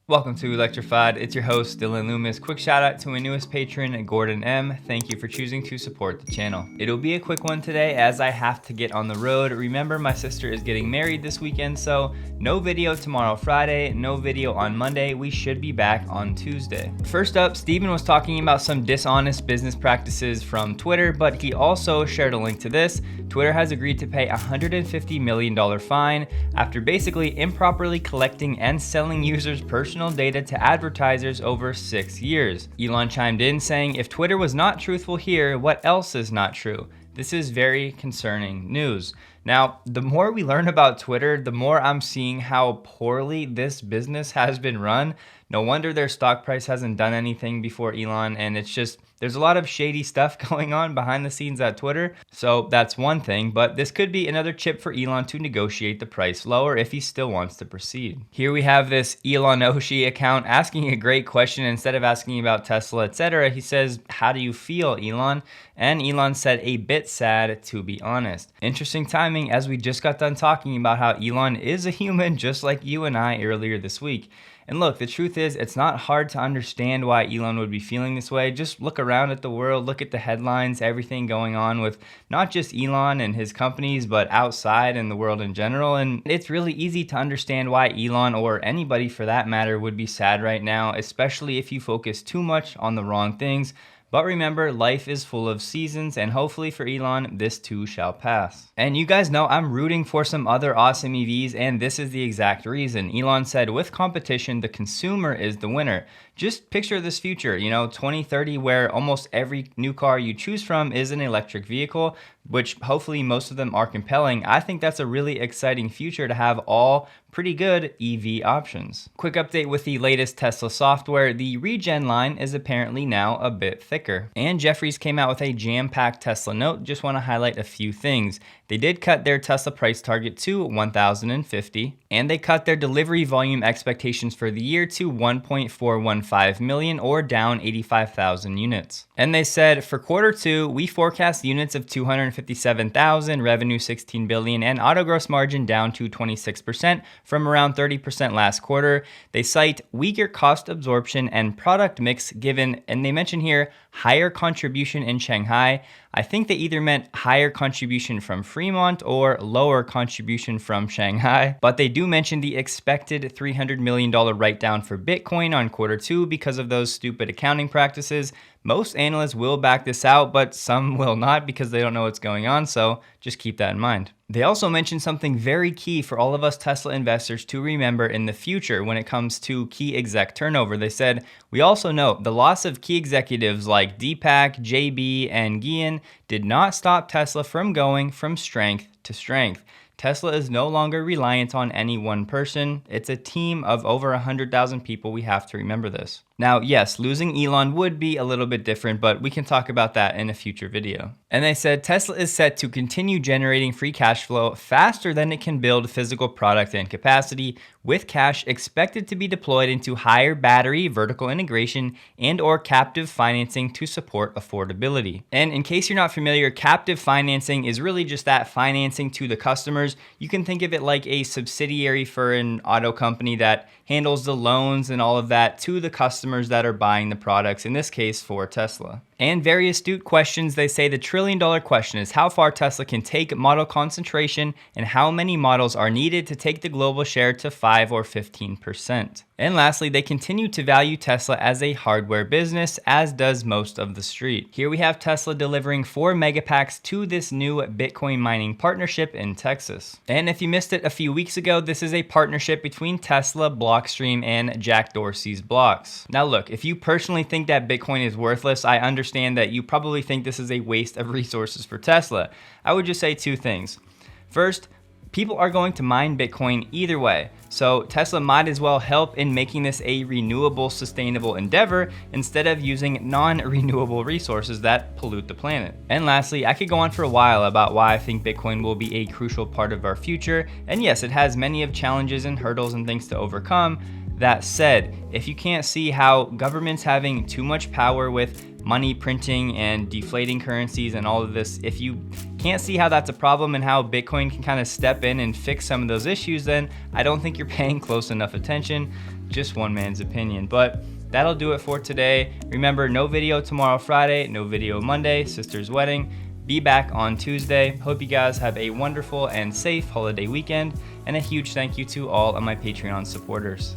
Welcome to Electrified. It's your host, Dylan Loomis. Quick shout out to my newest patron, Gordon M. Thank you for choosing to support the channel. It'll be a quick one today as I have to get on the road. Remember, my sister is getting married this weekend, so no video tomorrow, Friday, no video on Monday. We should be back on Tuesday. First up, Steven was talking about some dishonest business practices from Twitter, but he also shared a link to this. Twitter has agreed to pay a $150 million fine after basically improperly collecting and selling users' personal data to advertisers over 6 years. Elon chimed in saying, "If Twitter was not truthful here, what else is not true? This is very concerning news." Now, the more we learn about Twitter, the more I'm seeing how poorly this business has been run. No wonder their stock price hasn't done anything before Elon, and it's just, there's a lot of shady stuff going on behind the scenes at Twitter. So that's one thing, but this could be another chip for Elon to negotiate the price lower if he still wants to proceed. Here we have this Elon Oshi account asking a great question. Instead of asking about Tesla, etc., he says, "How do you feel, Elon?" And Elon said, "A bit sad, to be honest." Interesting timing, as we just got done talking about how Elon is a human just like you and I earlier this week. And look, the truth is, it's not hard to understand why Elon would be feeling this way. Just look around at the world, look at the headlines, everything going on with not just Elon and his companies, but outside in the world in general. And it's really easy to understand why Elon, or anybody for that matter, would be sad right now, especially if you focus too much on the wrong things. But remember, life is full of seasons, and hopefully for Elon, this too shall pass. And you guys know I'm rooting for some other awesome EVs, and this is the exact reason. Elon said, with competition, the consumer is the winner. Just picture this future, 2030, where almost every new car you choose from is an electric vehicle, which hopefully most of them are compelling. I think that's a really exciting future to have all pretty good EV options. Quick update with the latest Tesla software. The regen line is apparently now a bit thicker. And Jefferies came out with a jam-packed Tesla note. Just want to highlight a few things. They did cut their Tesla price target to 1,050, and they cut their delivery volume expectations for the year to 1.415 million, or down 85,000 units. And they said, for quarter two, we forecast units of 257,000, revenue 16 billion, and auto gross margin down to 26% from around 30% last quarter. They cite weaker cost absorption and product mix given, and they mention here, higher contribution in Shanghai. I think they either meant higher contribution from Fremont or lower contribution from Shanghai, but they do mention the expected $300 million write-down for Bitcoin on quarter two because of those stupid accounting practices. Most analysts will back this out, but some will not because they don't know what's going on, so just keep that in mind. They also mentioned something very key for all of us Tesla investors to remember in the future when it comes to key exec turnover. They said, we also note the loss of key executives like Deepak, JB, and Gian did not stop Tesla from going from strength to strength. Tesla is no longer reliant on any one person. It's a team of over 100,000 people. We have to remember this. Now, yes, losing Elon would be a little bit different, but we can talk about that in a future video. And they said Tesla is set to continue generating free cash flow faster than it can build physical product and capacity, with cash expected to be deployed into higher battery, vertical integration, and or captive financing to support affordability. And in case you're not familiar, captive financing is really just that financing to the customers. You can think of it like a subsidiary for an auto company that handles the loans and all of that to the customers that are buying the products, in this case for Tesla. And very astute questions. They say the trillion-dollar question is how far Tesla can take model concentration and how many models are needed to take the global share to 5 or 15%. And lastly, they continue to value Tesla as a hardware business, as does most of the street. Here we have Tesla delivering 4 megapacks to this new Bitcoin mining partnership in Texas. And if you missed it a few weeks ago, this is a partnership between Tesla, Blockstream, and Jack Dorsey's Blocks. Now look, if you personally think that Bitcoin is worthless, I understand that you probably think this is a waste of resources for Tesla. I would just say two things. First, people are going to mine Bitcoin either way, so Tesla might as well help in making this a renewable, sustainable endeavor instead of using non-renewable resources that pollute the planet. And lastly, I could go on for a while about why I think Bitcoin will be a crucial part of our future, and yes, it has many of challenges and hurdles and things to overcome. That said, if you can't see how governments having too much power with money printing and deflating currencies and all of this, if you can't see how that's a problem and how Bitcoin can kind of step in and fix some of those issues, then I don't think you're paying close enough attention. just one man's opinion. But that'll do it for today. Remember, no video tomorrow, Friday, no video Monday, sister's wedding. Be back on Tuesday. Hope you guys have a wonderful and safe holiday weekend, and a huge thank you to all of my Patreon supporters.